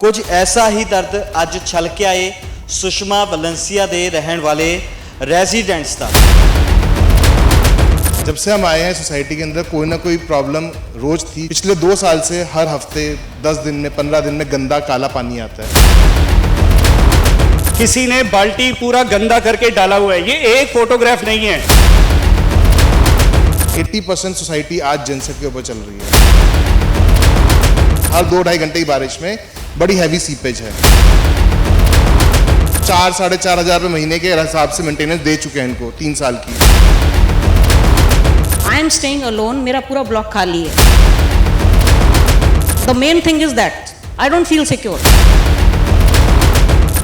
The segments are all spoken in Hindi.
कुछ ऐसा ही दर्द अज छलकिया है सुषमा वलेंसिया दे रहने वाले रेजिडेंट्स का। जब से हम आए हैं सोसाइटी के अंदर कोई ना कोई प्रॉब्लम रोज थी। पिछले 2 साल से हर हफ्ते 10 दिन में 15 दिन में गंदा काला पानी आता है। किसी ने बाल्टी पूरा गंदा करके डाला हुआ है, ये एक फोटोग्राफ नहीं है। 80% सोसाइटी आज जनसेट के ऊपर चल रही है। हर 2-2.5 घंटे की बारिश में बड़ी हैवी सीपेज है। 4-4.5 हज़ार रुपये महीने के हिसाब से मेंटेनेंस दे चुके हैं इनको 3 साल की। I am staying alone, मेरा पूरा ब्लॉक खाली है। The main thing is that I don't feel secure.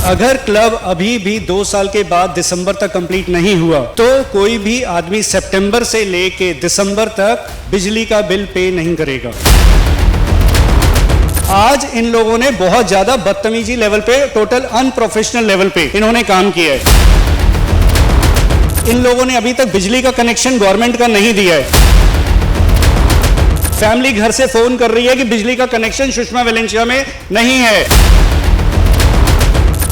अगर क्लब अभी भी 2 साल के बाद दिसंबर तक कंप्लीट नहीं हुआ तो कोई भी आदमी सितंबर से लेके दिसंबर तक बिजली का बिल पे नहीं करेगा। आज इन लोगों ने बहुत ज्यादा बदतमीजी लेवल पे, टोटल अनप्रोफेशनल लेवल पे इन्होंने काम किया है। इन लोगों ने अभी तक बिजली का कनेक्शन गवर्नमेंट का नहीं दिया है। फैमिली घर से फोन कर रही है कि बिजली का कनेक्शन सुषमा वलेंसिया में नहीं है।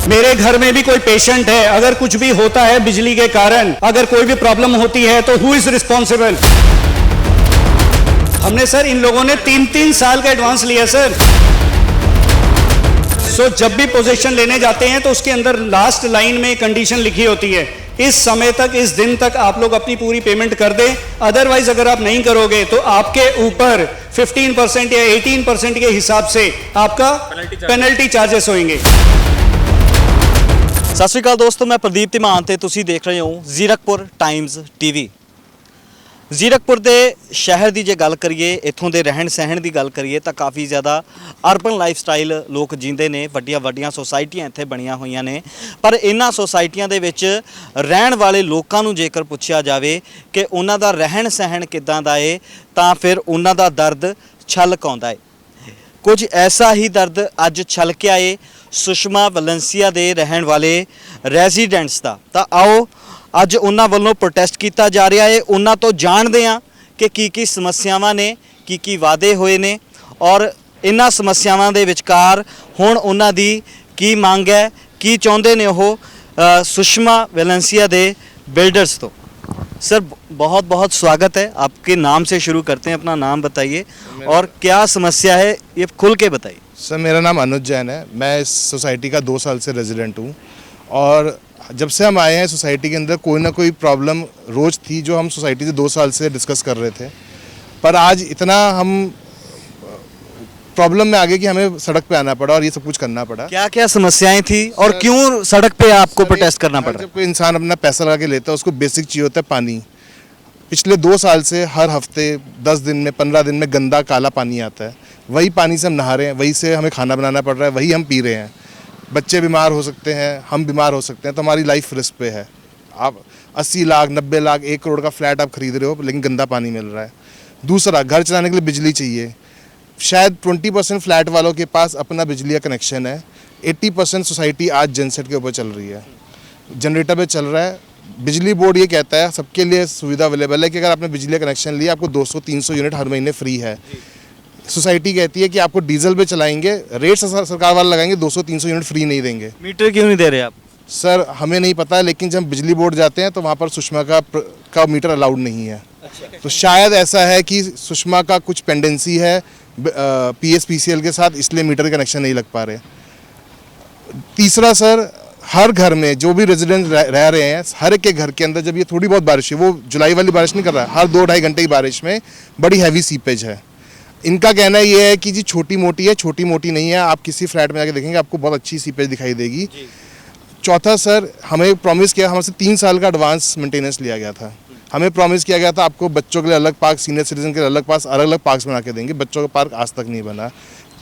मेरे घर में भी कोई पेशेंट है, अगर कुछ भी होता है बिजली के कारण, अगर कोई भी प्रॉब्लम होती है तो हु इज रिस्पॉन्सिबल? हमने सर इन लोगों ने 3-3 साल का एडवांस लिया सर। सो जब भी पोजीशन लेने जाते हैं तो उसके अंदर लास्ट लाइन में कंडीशन लिखी होती है, इस समय तक, इस दिन तक आप लोग अपनी पूरी पेमेंट कर दें, अदरवाइज अगर आप नहीं करोगे तो आपके ऊपर 15% या 18% के हिसाब से आपका पेनल्टी चार्जेस होंगे। सत श्री अकाल दोस्तों, मैं प्रदीप तिमान ते तुसी देख रहे हो जीरकपुर टाइम्स टीवी। जीरकपुर के शहर की जे गल करिए, इत्थों के रहन सहन की गल करिए तो काफ़ी ज़्यादा अर्बन लाइफ स्टाइल लोग जींदे ने। वड्डियां वड्डियां सोसाइटियां इत्थे बणियां होईयां ने, पर इन्हां सोसाइटियां दे विच रहण वाले लोकां नूं जेकर पुछया जावे कि उन्हां दा रहन सहन किदां दा है तां फिर उन्हां दा दर्द छलक आउंदा है। कुछ ऐसा ही दर्द अज छलकिया है सुषमा वलेंसिया दे रहण वाले रेजिडेंट्स का। तो आओ अज उन्हां वल्लों प्रोटेस्ट किया जा रहा है, उन्हां तो जानते हैं कि की समस्यावां ने, की वादे होए ने और इन्हां समस्यावां दे विचकार हुण उन्हां दी की मंग है, की चाहुंदे ने ओह सुषमा वलेंसिया दे बिल्डर्स तो। सर बहुत बहुत स्वागत है, आपके नाम से शुरू करते हैं, अपना नाम बताइए और क्या समस्या है ये खुल के बताइए। सर मेरा नाम अनुज जैन है, मैं इस सोसाइटी का 2 साल से रेजिडेंट हूँ और जब से हम आए हैं सोसाइटी के अंदर कोई ना कोई प्रॉब्लम रोज़ थी जो हम सोसाइटी से 2 साल से डिस्कस कर रहे थे। पर आज इतना हम प्रॉब्लम में आ गए कि हमें सड़क पे आना पड़ा और ये सब कुछ करना पड़ा। क्या क्या समस्याएं थी और क्यों सड़क पे आपको प्रोटेस्ट करना पड़ा? जब कोई इंसान अपना पैसा लगा के लेता है उसको बेसिक चाहिए होता है पानी। पिछले 2 साल से हर हफ्ते 10 दिन में 15 दिन में गंदा काला पानी आता है। वही पानी से हम नहा रहे हैं, वही से हमें खाना बनाना पड़ रहा है, वही हम पी रहे हैं। बच्चे बीमार हो सकते हैं, हम बीमार हो सकते हैं, तो हमारी लाइफ रिस्क पे है। आप 80 लाख 90 लाख 1 करोड़ का फ्लैट आप खरीद रहे हो लेकिन गंदा पानी मिल रहा है। दूसरा, घर चलाने के लिए बिजली चाहिए। शायद 20% फ्लैट वालों के पास अपना बिजली का कनेक्शन है। 80% सोसाइटी आज जनसेट के ऊपर चल रही है, जनरेटर पे चल रहा है। बिजली बोर्ड ये कहता है सबके लिए सुविधा अवेलेबल है कि अगर आपने बिजली का कनेक्शन लिया आपको 200-300 यूनिट हर महीने फ्री है। सोसाइटी कहती है कि आपको डीजल पे चलाएंगे, रेट सरकार वाले लगाएंगे, 200-300 यूनिट फ्री नहीं देंगे। मीटर क्यों नहीं दे रहे आप? सर हमें नहीं पता, लेकिन जब बिजली बोर्ड जाते हैं तो वहाँ पर सुषमा का मीटर अलाउड नहीं है। तो शायद ऐसा है कि सुषमा का कुछ पेंडेंसी है PSPCL के साथ, इसलिए मीटर के कनेक्शन नहीं लग पा रहे। तीसरा सर, हर घर में जो भी रेजिडेंट रह रहे हैं, हर एक के घर के अंदर जब ये थोड़ी बहुत बारिश है, वो जुलाई वाली बारिश नहीं कर रहा है, हर 2-2.5 घंटे की बारिश में बड़ी हैवी सीपेज है। इनका कहना ये है कि जी छोटी मोटी है, छोटी मोटी नहीं है। आप किसी फ्लैट में जाके देखेंगे आपको बहुत अच्छी सीपेज दिखाई देगी। चौथा सर, हमें प्रॉमिस किया, हमसे 3 साल का एडवांस मेंटेनेंस लिया गया था। हमें प्रॉमिस किया गया था आपको बच्चों के लिए अलग पार्क, सीनियर सिटीजन के लिए अलग अलग पार्क्स बना के देंगे। बच्चों का पार्क आज तक नहीं बना।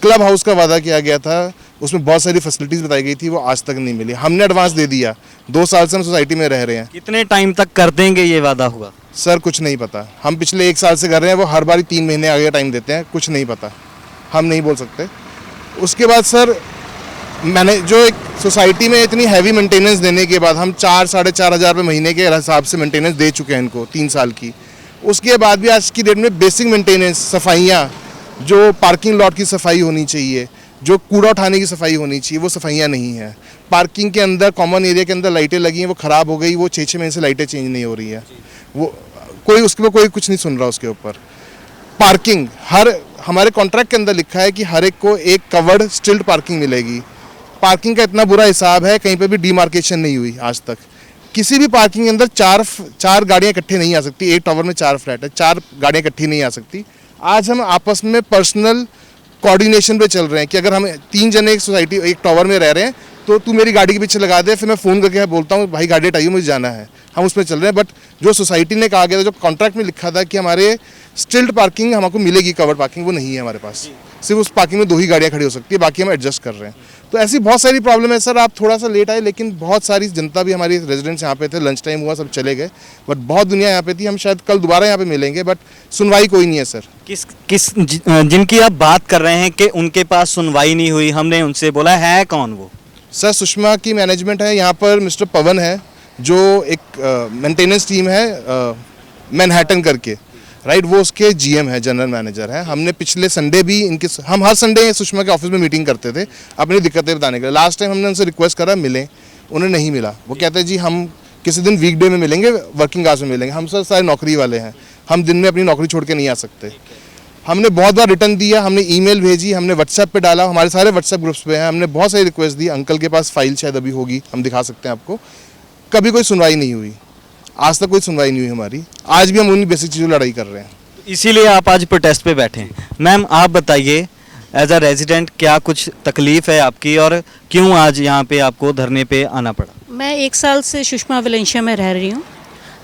क्लब हाउस का वादा किया गया था, उसमें बहुत सारी फैसिलिटीज़ बताई गई थी, वो आज तक नहीं मिली। हमने एडवांस दे दिया, 2 साल से हम सोसाइटी में रह रहे हैं। कितने टाइम तक कर देंगे ये वादा हुआ? सर कुछ नहीं पता, हम पिछले 1 साल से कर रहे हैं, वो हर बार 3 महीने आगे टाइम देते हैं, कुछ नहीं पता, हम नहीं बोल सकते। उसके बाद सर, मैंने जो एक सोसाइटी में इतनी हैवी मेंटेनेंस देने के बाद हम 4-4.5 हज़ार रुपये महीने के हिसाब से मेंटेनेंस दे चुके हैं इनको 3 साल की। उसके बाद भी आज की डेट में बेसिक मेंटेनेंस, सफाइयाँ, जो पार्किंग लॉट की सफाई होनी चाहिए, जो कूड़ा उठाने की सफाई होनी चाहिए वो सफाइयाँ नहीं है। पार्किंग के अंदर कॉमन एरिया के अंदर लाइटें लगी हैं, वो ख़राब हो गई, वो 6-6 महीने से लाइटें चेंज नहीं हो रही है। वो कोई उसके ऊपर कोई कुछ नहीं सुन रहा उसके ऊपर। पार्किंग हमारे कॉन्ट्रैक्ट के अंदर लिखा है कि हर एक को एक कवर्ड स्टिल्ड पार्किंग मिलेगी। पार्किंग का इतना बुरा हिसाब है, कहीं पे भी डिमार्केशन नहीं हुई आज तक। किसी भी पार्किंग के अंदर चार गाड़ियाँ इकट्ठे नहीं आ सकती। एक टावर में 4 फ्लैट है, 4 गाड़ियाँ इकट्ठी नहीं आ सकती। आज हम आपस में पर्सनल कोऑर्डिनेशन पे चल रहे हैं कि अगर हम 3 जने एक सोसाइटी एक टावर में रह रहे हैं तो तू मेरी गाड़ी के पीछे लगा दे, फिर मैं फ़ोन करके बोलता हूँ भाई गाड़ी हटाइए मुझे जाना है। हम उसमें चल रहे हैं। बट जो सोसाइटी ने कहा गया था, जो कॉन्ट्रैक्ट में लिखा था कि हमारे स्टिल्ड पार्किंग हमको मिलेगी, कवर्ड पार्किंग, वो नहीं है हमारे पास। सिर्फ उस पार्किंग में 2 ही गाड़ियाँ खड़ी हो सकती है, बाकी हम एडजस्ट कर रहे हैं। तो ऐसी बहुत सारी प्रॉब्लम है सर। आप थोड़ा सा लेट आए, लेकिन बहुत सारी जनता भी हमारी रेजिडेंट्स यहाँ पे थे, लंच टाइम हुआ सब चले गए, बट बहुत दुनिया यहाँ पे थी। हम शायद कल दोबारा यहाँ पे मिलेंगे, बट सुनवाई कोई नहीं है सर। जिनकी आप बात कर रहे हैं कि उनके पास सुनवाई नहीं हुई, हमने उनसे बोला है कौन वो? सर सुषमा की मैनेजमेंट है यहाँ पर। मिस्टर पवन है जो एक मेंटेनेंस टीम है मैनहट्टन करके, राइट, वो उसके जीएम है, जनरल मैनेजर है। हमने पिछले संडे भी हम हर संडे सुषमा के ऑफिस में मीटिंग करते थे अपनी दिक्कतें बताने के लिए। लास्ट टाइम हमने उनसे रिक्वेस्ट करा मिलें, उन्हें नहीं मिला। वो कहते हैं जी हम किसी दिन वीकडे में मिलेंगे, वर्किंग आवर्स में मिलेंगे। हम सर सारे नौकरी वाले हैं, हम दिन में अपनी नौकरी छोड़ के नहीं आ सकते। हमने बहुत बार रिटर्न दिया, हमने ईमेल भेजी, हमने व्हाट्सएप पे डाला, हमारे सारे व्हाट्सएप ग्रुप्स पे हैं। हमने बहुत सारी रिक्वेस्ट दी। अंकल के पास फाइल शायद अभी होगी, हम दिखा सकते हैं आपको। कभी कोई सुनवाई नहीं हुई, आज तक कोई सुनवाई नहीं हुई हमारी। आज भी हम उन्हीं बेसिक चीज़ों लड़ाई कर रहे हैं। इसीलिए आप आज प्रोटेस्ट पे बैठे हैं। मैम आप बताइए, एज अ रेजिडेंट क्या कुछ तकलीफ है आपकी और क्यों आज यहाँ पे आपको धरने पे आना पड़ा? मैं 1 साल से सुषमा वेलेंशिया में रह रही हूँ।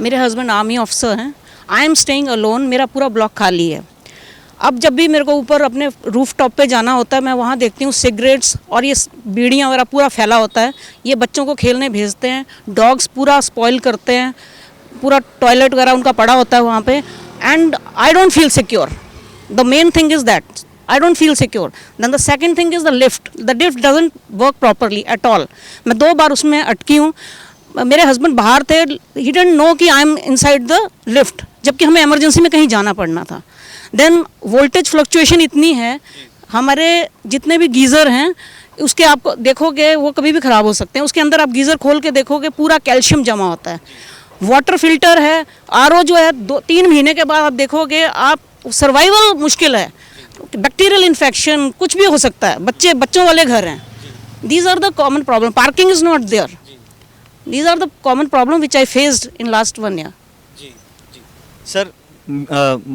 मेरे हस्बैंड आर्मी ऑफिसर हैं। I am staying alone. मेरा पूरा ब्लॉक खाली है। अब जब भी मेरे को ऊपर अपने रूफ टॉप पे जाना होता है, मैं वहाँ देखती हूँ सिगरेट्स और ये बीड़ियाँ वगैरह पूरा फैला होता है। ये बच्चों को खेलने भेजते हैं, डॉग्स पूरा स्पॉइल करते हैं, पूरा टॉयलेट वगैरह उनका पड़ा होता है वहाँ पे। And I don't feel secure. The main thing is that I don't feel secure. Then the second thing is the lift. The lift doesn't work properly at all. मैं 2 बार उसमें अटकी हूँ। मेरे हस्बैंड बाहर थे, he didn't know कि I am inside the lift, जबकि हमें इमरजेंसी में कहीं जाना पड़ना था। Then वोल्टेज फ्लक्चुएशन इतनी है, हमारे जितने भी गीज़र हैं उसके आप देखोगे वो कभी भी ख़राब हो सकते हैं। उसके अंदर आप गीज़र खोल के देखोगे पूरा कैल्शियम जमा होता है। वाटर फिल्टर है, आरओ जो है 2-3 महीने के बाद आप देखोगे, आप सर्वाइवल मुश्किल है। बैक्टीरियल इन्फेक्शन कुछ भी हो सकता है। बच्चों वाले घर हैं। These are the common problem. Parking is not there. These are the common problem which I faced in last 1 year. Sir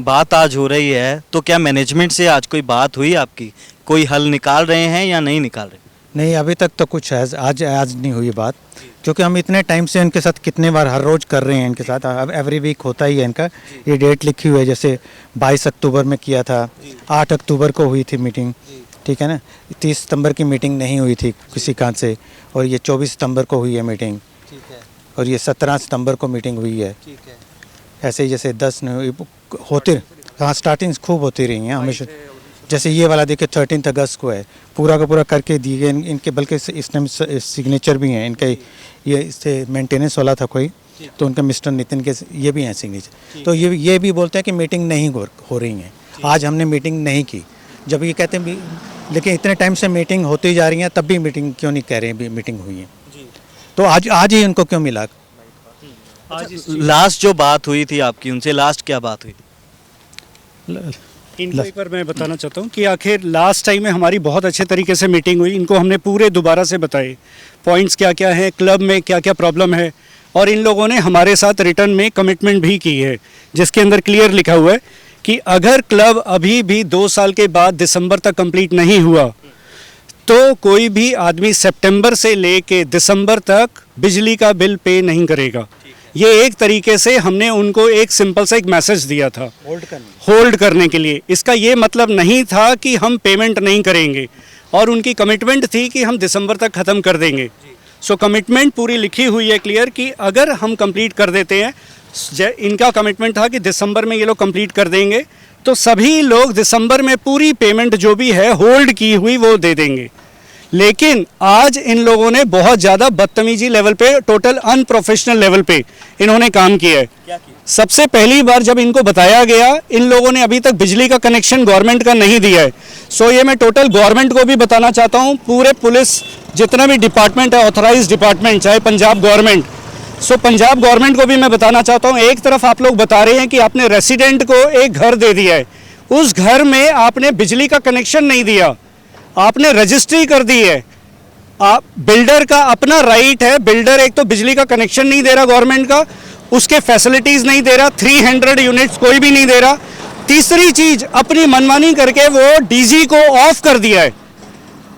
बात आज हो रही है तो क्या मैनेजमेंट से आज कोई बात हुई आपकी? कोई हल निकाल रहे हैं या नहीं निकाल रहे? नहीं, अभी तक तो कुछ है, आज नहीं हुई बात, क्योंकि हम इतने टाइम से इनके साथ कितने बार हर रोज़ कर रहे हैं इनके साथ। अब एवरी वीक होता ही है इनका। ये डेट लिखी हुई है, जैसे 22 अक्टूबर में किया था, 8 अक्टूबर को हुई थी मीटिंग, ठीक है ना। 30 सितंबर की मीटिंग नहीं हुई थी किसी कारण से, और ये 24 सितंबर को हुई है मीटिंग, और ये 17 सितंबर को मीटिंग हुई है। ऐसे ही जैसे 10 होते, हाँ स्टार्टिंग खूब होती रही हैं हमेशा। जैसे ये वाला देखिए 13 अगस्त को है, पूरा का पूरा करके दिए गए इनके, बल्कि इस टाइम सिग्नेचर भी हैं इनके। ये इससे मेंटेनेंस वाला था कोई, तो उनके मिस्टर नितिन के ये भी हैं सिग्नेचर। तो ये भी बोलते हैं कि मीटिंग नहीं हो रही है। आज हमने मीटिंग नहीं की, जब ये कहते हैं लेकिन इतने टाइम से मीटिंग होती जा रही है, तब भी मीटिंग क्यों नहीं कह रहे हैं मीटिंग हुई है? तो आज ही उनको क्यों मिला? लास्ट जो बात हुई थी आपकी उनसे, लास्ट क्या बात हुई थी? इनको एक बार मैं बताना चाहता हूँ कि आखिर लास्ट टाइम में हमारी बहुत अच्छे तरीके से मीटिंग हुई। इनको हमने पूरे दोबारा से बताए पॉइंट्स क्या क्या हैं, क्लब में क्या क्या प्रॉब्लम है, और इन लोगों ने हमारे साथ रिटर्न में कमिटमेंट भी की है, जिसके अंदर क्लियर लिखा हुआ है कि अगर क्लब अभी भी 2 साल के बाद दिसंबर तक कंप्लीट नहीं हुआ तो कोई भी आदमी सितंबर से लेके दिसंबर तक बिजली का बिल पे नहीं करेगा। ये एक तरीके से हमने उनको एक सिंपल सा एक मैसेज दिया था होल्ड करने के लिए। इसका ये मतलब नहीं था कि हम पेमेंट नहीं करेंगे, और उनकी कमिटमेंट थी कि हम दिसंबर तक ख़त्म कर देंगे। सो कमिटमेंट पूरी लिखी हुई है क्लियर कि अगर हम कंप्लीट कर देते हैं, इनका कमिटमेंट था कि दिसंबर में ये लोग कंप्लीट कर देंगे, तो सभी लोग दिसंबर में पूरी पेमेंट जो भी है होल्ड की हुई वो दे देंगे। लेकिन आज इन लोगों ने बहुत ज़्यादा बदतमीजी लेवल पे, टोटल अनप्रोफेशनल लेवल पे इन्होंने काम किया है। सबसे पहली बार जब इनको बताया गया, इन लोगों ने अभी तक बिजली का कनेक्शन गवर्नमेंट का नहीं दिया है। सो ये मैं टोटल गवर्नमेंट को भी बताना चाहता हूँ, पूरे पुलिस जितना भी डिपार्टमेंट है, ऑथराइज डिपार्टमेंट, चाहे पंजाब गवर्नमेंट, सो पंजाब गवर्नमेंट को भी मैं बताना चाहता हूँ, एक तरफ आप लोग बता रहे हैं कि आपने रेसिडेंट को एक घर दे दिया है, उस घर में आपने बिजली का कनेक्शन नहीं दिया, आपने रजिस्ट्री कर दी है। आप बिल्डर का अपना राइट है, बिल्डर एक तो बिजली का कनेक्शन नहीं दे रहा गवर्नमेंट का, उसके फैसिलिटीज नहीं दे रहा, 300 यूनिट्स कोई भी नहीं दे रहा। तीसरी चीज, अपनी मनमानी करके वो डीजी को ऑफ कर दिया है।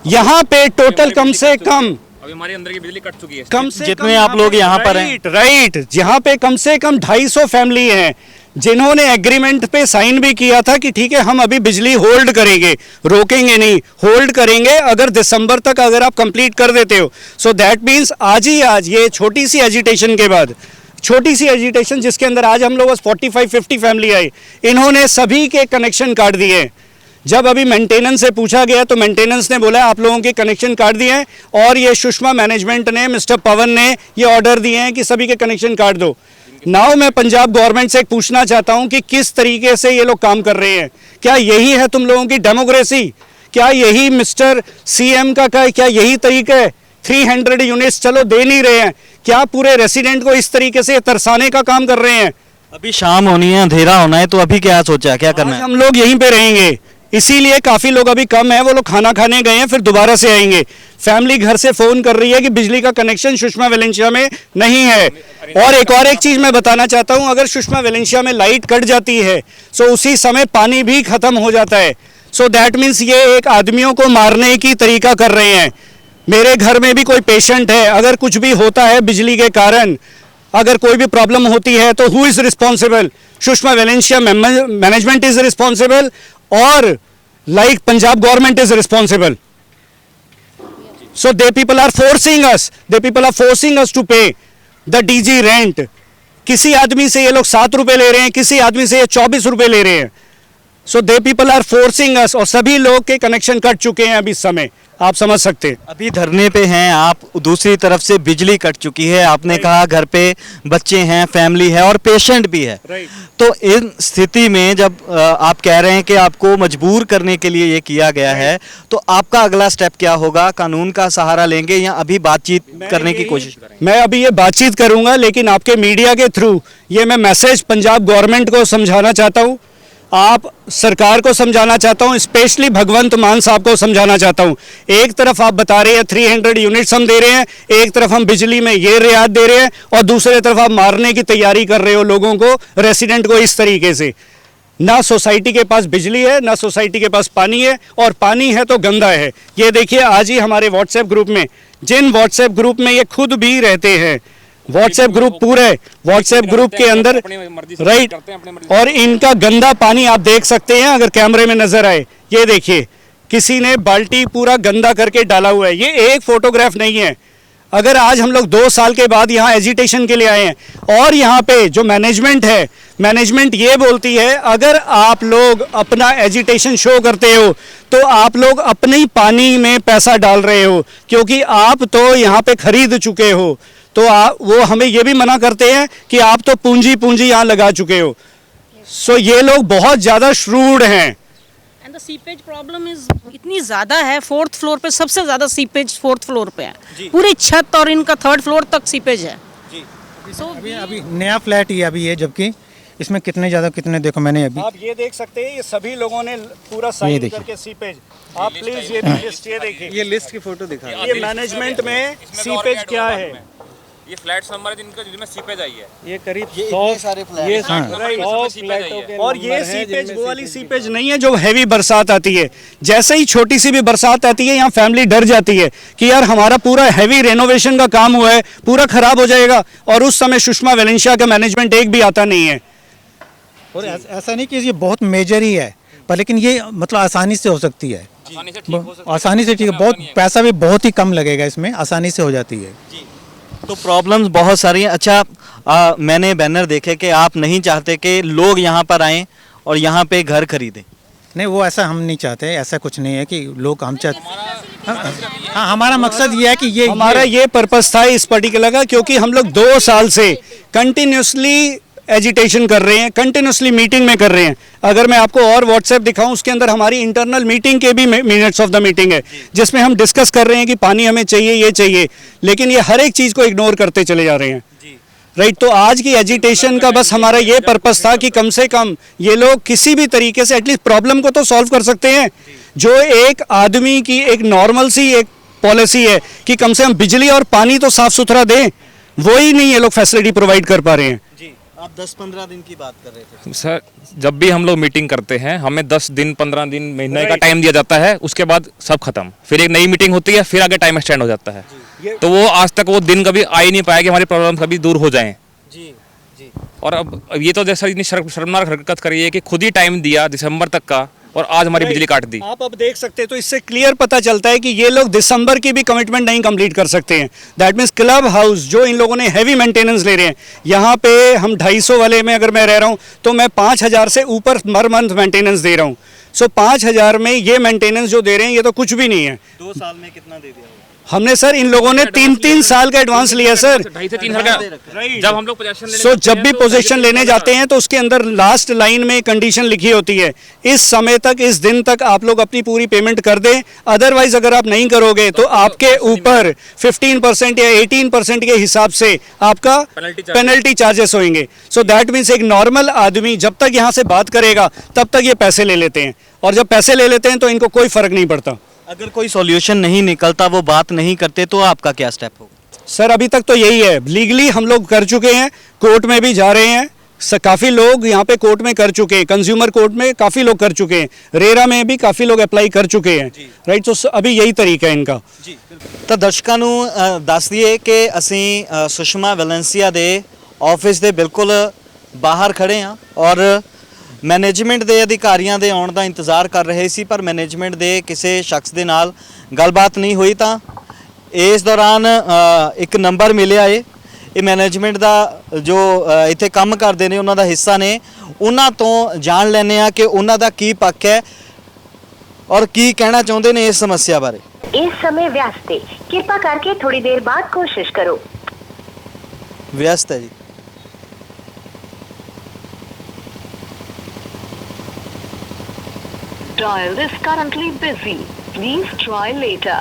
यहाँ पे टोटल कम से कम अभी हमारे अंदर की बिजली कट चुकी है। कम से जितने कम आप लोग यहाँ पर हैं। राइट, यहाँ पे कम से कम 250 फैमिली हैं जिन्होंने एग्रीमेंट पे साइन भी किया था कि ठीक है हम अभी बिजली होल्ड करेंगे, रोकेंगे नहीं, होल्ड करेंगे अगर दिसंबर तक अगर आप कंप्लीट कर देते हो। सो दैट मीन्स आज ही आज ये छोटी सी एजिटेशन के बाद, छोटी सी एजिटेशन जिसके अंदर आज हम लोग 45-50 फैमिली आई, इन्होंने सभी के कनेक्शन काट दिए। जब अभी मेंटेनेंस से पूछा गया तो मेंटेनेंस ने बोला आप लोगों के कनेक्शन काट दिए हैं, और ये सुषमा मैनेजमेंट ने, मिस्टर पवन ने ये ऑर्डर दिए हैं कि सभी के कनेक्शन काट दो। नाउ मैं पंजाब गवर्नमेंट से पूछना चाहता हूं कि किस तरीके से ये लोग काम कर रहे हैं। क्या यही है तुम लोगों की डेमोक्रेसी? क्या यही मिस्टर सीएम का क्या यही तरीका है? 300 यूनिट्स चलो दे नहीं रहे हैं, क्या पूरे रेसिडेंट को इस तरीके से तरसाने का काम कर रहे हैं? अभी शाम होनी है, अंधेरा होना है, तो अभी क्या सोचा, क्या करना आज है? हम लोग यहीं पे रहेंगे, इसीलिए काफी लोग अभी कम है, वो लोग खाना खाने गए हैं, फिर दोबारा से आएंगे। फैमिली घर से फोन कर रही है कि बिजली का कनेक्शन सुषमा वेलेंशिया में नहीं है। और एक चीज मैं बताना चाहता हूं, अगर सुषमा वेलेंशिया में लाइट कट जाती है सो उसी समय पानी भी खत्म हो जाता है। सो दैट मीन्स ये एक आदमियों को मारने की तरीका कर रहे हैं। मेरे घर में भी कोई पेशेंट है, अगर कुछ भी होता है बिजली के कारण, अगर कोई भी प्रॉब्लम होती है तो who is responsible? Sushma Valencia management is responsible, और like Punjab government is responsible. So they people are forcing us to pay the DG rent. किसी आदमी से ये लोग 7 रुपए ले रहे हैं, किसी आदमी से ये 24 रुपए ले रहे हैं। So they people are forcing us, और सभी लोग के कनेक्शन कट चुके हैं अभी इस समय, आप समझ सकते हैं। अभी धरने पे हैं आप, दूसरी तरफ से बिजली कट चुकी है, आपने कहा घर पे बच्चे हैं, फैमिली है और पेशेंट भी है। तो इन स्थिति में जब आप कह रहे हैं कि आपको मजबूर करने के लिए ये किया गया है, तो आपका अगला स्टेप क्या होगा? कानून का सहारा लेंगे या अभी बातचीत करने की कोशिश करेंगे? मैं अभी ये बातचीत करूंगा, लेकिन आपके मीडिया के थ्रू ये मैं मैसेज पंजाब गवर्नमेंट को समझाना चाहता हूँ, आप सरकार को समझाना चाहता हूं, स्पेशली भगवंत मान साहब को समझाना चाहता हूं। एक तरफ आप बता रहे हैं 300 यूनिट्स हम दे रहे हैं, एक तरफ हम बिजली में ये रियायत दे रहे हैं, और दूसरे तरफ आप मारने की तैयारी कर रहे हो लोगों को, रेसिडेंट को इस तरीके से। ना सोसाइटी के पास बिजली है, ना सोसाइटी के पास पानी है, और पानी है तो गंदा है। ये देखिए आज ही हमारे व्हाट्सएप ग्रुप में, जिन व्हाट्सएप ग्रुप में ये खुद भी रहते हैं, व्हाट्सएप ग्रुप पूरे व्हाट्सएप ग्रुप के अंदर, राइट, और इनका गंदा पानी आप देख सकते हैं अगर कैमरे में नजर आए। ये देखिए किसी ने बाल्टी पूरा गंदा करके डाला हुआ है, ये एक फोटोग्राफ नहीं है। अगर आज हम लोग 2 साल के बाद यहाँ एजिटेशन के लिए आए हैं, और यहाँ पे जो मैनेजमेंट है, मैनेजमेंट ये बोलती है अगर आप लोग अपना एजिटेशन शो करते हो तो आप लोग अपने ही पानी में पैसा डाल रहे हो, क्योंकि आप तो यहाँ पे खरीद चुके हो। तो वो हमें ये भी मना करते हैं कि आप तो पूंजी यहाँ लगा चुके हो। सो ये लोग बहुत ज़्यादा श्रूड हैं। And the seepage problem is इतनी ज़्यादा है, 4th फ्लोर पे सबसे ज़्यादा सीपेज 4th फ्लोर पे है, पूरी छत और इनका 3rd फ्लोर तक सीपेज है। अभी नया फ्लैट ही अभी है, जबकि इसमें कितने देखो मैंने अभी, आप ये देख सकते हैं, ये सभी लोगों ने पूरा साइन करके सीपेज, आप प्लीज ये लिस्ट ये देखिए, ये लिस्ट की फोटो दिखा, ये मैनेजमेंट में सीपेज क्या है। ये फ्लैट्स नंबर है जिनमें सीपेज आई है, ये करीब ये 100 सारे फ्लैट, ये और ये सीपेज वो वाली सीपेज नहीं है जो हैवी बरसात आती है। जैसे ही छोटी सी भी बरसात आती है यहाँ फैमिली डर जाती है कि यार हमारा पूरा हैवी रेनोवेशन का काम हुआ है, पूरा खराब हो जाएगा, और उस समय सुषमा वेलेंशिया का मैनेजमेंट एक भी आता नहीं है। और ऐसा नहीं कि ये बहुत मेजर ही है, पर लेकिन ये मतलब आसानी से हो सकती है, आसानी से ठीक है, बहुत पैसा भी बहुत ही कम लगेगा इसमें, आसानी से हो जाती है। तो प्रॉब्लम्स बहुत सारी हैं। अच्छा मैंने बैनर देखे कि आप नहीं चाहते कि लोग यहाँ पर आएँ और यहाँ पे घर खरीदें। नहीं, वो ऐसा हम नहीं चाहते, ऐसा कुछ नहीं है कि लोग हम चाहते। हाँ, हमारा मकसद ये है कि ये पर्पस था इस पर्टिकुलर का, क्योंकि हम लोग 2 साल से कंटिन्यूसली एजिटेशन कर रहे हैं, कंटिन्यूसली मीटिंग में कर रहे हैं। अगर मैं आपको और व्हाट्सएप दिखाऊं, उसके अंदर हमारी इंटरनल मीटिंग के भी मिनट्स ऑफ द मीटिंग है, जिसमें हम डिस्कस कर रहे हैं कि पानी हमें चाहिए, ये चाहिए, लेकिन ये हर एक चीज़ को इग्नोर करते चले जा रहे हैं। राइट, तो आज की एजिटेशन का बस हमारा ये पर्पस था कि कम से कम ये लोग किसी भी तरीके से एटलीस्ट प्रॉब्लम को तो सॉल्व कर सकते हैं। जो एक आदमी की एक नॉर्मल सी एक पॉलिसी है कि कम से कम बिजली और पानी तो साफ सुथरा दें, वो ही नहीं ये लोग फैसिलिटी प्रोवाइड कर पा रहे हैं। जी, आप 10-15 दिन की बात कर रहे थे सर, जब भी हम लोग मीटिंग करते हैं हमें 10 दिन 15 दिन महीने का टाइम दिया जाता है, उसके बाद सब खत्म, फिर एक नई मीटिंग होती है, फिर आगे टाइम एक्सटेंड हो जाता है। तो वो आज तक वो दिन कभी आ ही नहीं पाया कि हमारी प्रॉब्लम कभी दूर हो जाएं। जी जी। और अब ये तो जैसा इतनी शर्मनाक हरकत करी है कि खुद ही टाइम दिया दिसंबर तक का और आज हमारी बिजली काट दी। आप अब देख सकते हैं, तो इससे क्लियर पता चलता है कि ये लोग दिसंबर की भी कमिटमेंट नहीं कंप्लीट कर सकते हैं। दैट मीन्स क्लब हाउस जो इन लोगों ने हैवी मेंटेनेंस ले रहे हैं, यहाँ पे हम 250 वाले में अगर मैं रह रहा हूँ तो मैं 5000 से ऊपर पर मंथ मेंटेनेंस दे रहा हूँ। सो 5000 में ये मेंटेनेंस जो दे रहे हैं ये तो कुछ भी नहीं है। 2 साल में कितना दे दिया? हमने सर इन लोगों ने 3-3 साल का एडवांस लिया सर। 2.5 से 3 साल का जब हम लोग पोजीशन लेने सो जब भी पोजीशन लेने जाते हैं तो उसके अंदर लास्ट लाइन में कंडीशन लिखी होती है, इस समय तक, इस दिन तक आप लोग अपनी पूरी पेमेंट कर दें, अदरवाइज अगर आप नहीं करोगे तो आपके ऊपर 15% या 18% के हिसाब से आपका पेनल्टी चार्जेस होंगे। सो दैट मीन्स एक नॉर्मल आदमी जब तक यहाँ से बात करेगा तब तक ये पैसे ले लेते हैं, और जब पैसे ले लेते हैं तो इनको कोई फर्क नहीं पड़ता। अगर कोई सॉल्यूशन नहीं निकलता, वो बात नहीं करते, तो आपका क्या स्टेप होगा? सर अभी तक तो यही है, लीगली हम लोग कर चुके हैं, कोर्ट में भी जा रहे हैं, काफ़ी लोग यहाँ पे कोर्ट में कर चुके हैं, कंज्यूमर कोर्ट में काफ़ी लोग कर चुके हैं, रेरा में भी काफ़ी लोग अप्लाई कर चुके हैं। राइट, तो अभी यही तरीका है इनका। ਤਾਂ ਦਰਸ਼ਕਾਂ ਨੂੰ ਦੱਸ ਦਈਏ ਕਿ ਅਸੀਂ ਸੁਸ਼ਮਾ ਵੈਲੈਂਸੀਆ ਦੇ ਆਫਿਸ ਦੇ ਬਿਲਕੁਲ ਬਾਹਰ ਖੜੇ ਹਾਂ ਔਰ ਮੈਨੇਜਮੈਂਟ ਦੇ ਅਧਿਕਾਰੀਆਂ ਦੇ ਆਉਣ ਦਾ ਇੰਤਜ਼ਾਰ ਕਰ ਰਹੇ ਸੀ, ਪਰ ਮੈਨੇਜਮੈਂਟ ਦੇ ਕਿਸੇ ਸ਼ਖਸ ਦੇ ਨਾਲ ਗੱਲਬਾਤ ਨਹੀਂ ਹੋਈ। ਤਾਂ ਇਸ ਦੌਰਾਨ ਇੱਕ ਨੰਬਰ ਮਿਲਿਆ ਇਹ ਮੈਨੇਜਮੈਂਟ ਦਾ ਜੋ ਇੱਥੇ ਕੰਮ ਕਰਦੇ ਨੇ, ਉਹਨਾਂ ਦਾ ਹਿੱਸਾ ਨੇ, ਉਹਨਾਂ ਤੋਂ ਜਾਣ ਲੈਂਦੇ ਆ ਕਿ ਉਹਨਾਂ ਦਾ ਕੀ ਪੱਖ ਹੈ ਔਰ ਕੀ ਕਹਿਣਾ ਚਾਹੁੰਦੇ ਨੇ ਇਸ ਸਮੱਸਿਆ ਬਾਰੇ। इस समय व्यस्त है, कृपा करके थोड़ी देर बाद कोशिश करो। व्यस्त है जी। Dial is currently busy. Please try later.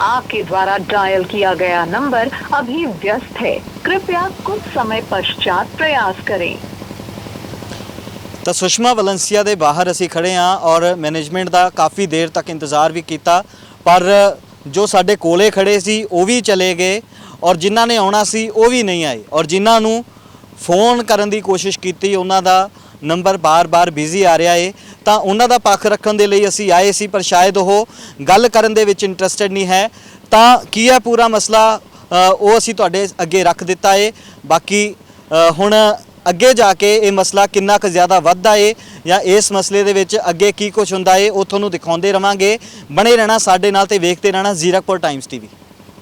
आपके द्वारा डायल किया गया नंबर अभी व्यस्त है, कृपया कुछ समय पश्चात प्रयास करें। ਤਾਂ ਸੁਸ਼ਮਾ ਵੈਲੈਂਸੀਆ ਦੇ ਬਾਹਰ ਅਸੀਂ ਖੜੇ ਹਾਂ ਔਰ ਮੈਨੇਜਮੈਂਟ ਦਾ ਕਾਫੀ ਦੇਰ ਤੱਕ ਇੰਤਜ਼ਾਰ ਵੀ ਕੀਤਾ, ਪਰ ਜੋ ਸਾਡੇ ਕੋਲੇ ਖੜੇ ਸੀ ਉਹ ਵੀ ਚਲੇ ਗਏ ਔਰ ਜਿਨ੍ਹਾਂ ਨੇ ਆਉਣਾ ਸੀ ਉਹ ਵੀ ਨਹੀਂ ਆਏ, ਔਰ ਜਿਨ੍ਹਾਂ ਨੂੰ ਫੋਨ ਕਰਨ ਦੀ ਕੋਸ਼ਿਸ਼ ਕੀਤੀ ਉਹਨਾਂ ਦਾ ਨੰਬਰ ਬਾਰ-ਬਾਰ ਬਿਜ਼ੀ ਆ ਰਿਹਾ ਏ। ਤਾਂ ਉਹਨਾਂ ਦਾ ਪੱਖ ਰੱਖਣ ਦੇ ਲਈ ਅਸੀਂ ਆਏ ਸੀ, ਪਰ ਸ਼ਾਇਦ ਉਹ ਗੱਲ ਕਰਨ ਦੇ ਵਿੱਚ ਇੰਟਰਸਟਿਡ ਨਹੀਂ ਹੈ। ਤਾਂ ਕੀ ਹੈ ਪੂਰਾ ਮਸਲਾ, ਉਹ ਅਸੀਂ ਤੁਹਾਡੇ ਅੱਗੇ ਰੱਖ ਦਿੱਤਾ ਏ। ਬਾਕੀ ਹੁਣ ਅੱਗੇ ਜਾ ਕੇ ਇਹ ਮਸਲਾ ਕਿੰਨਾ ਕੁ ਜ਼ਿਆਦਾ ਵੱਧਦਾ ਏ ਜਾਂ ਇਸ ਮਸਲੇ ਦੇ ਵਿੱਚ ਅੱਗੇ ਕੀ ਕੁਝ ਹੁੰਦਾ ਏ, ਉਹ ਤੁਹਾਨੂੰ ਦਿਖਾਉਂਦੇ ਰਵਾਂਗੇ। ਬਣੇ ਰਹਿਣਾ ਸਾਡੇ ਨਾਲ ਤੇ ਵੇਖਦੇ ਰਹਿਣਾ ਜ਼ੀਰਕਪੁਰ ਟਾਈਮਜ਼ TV।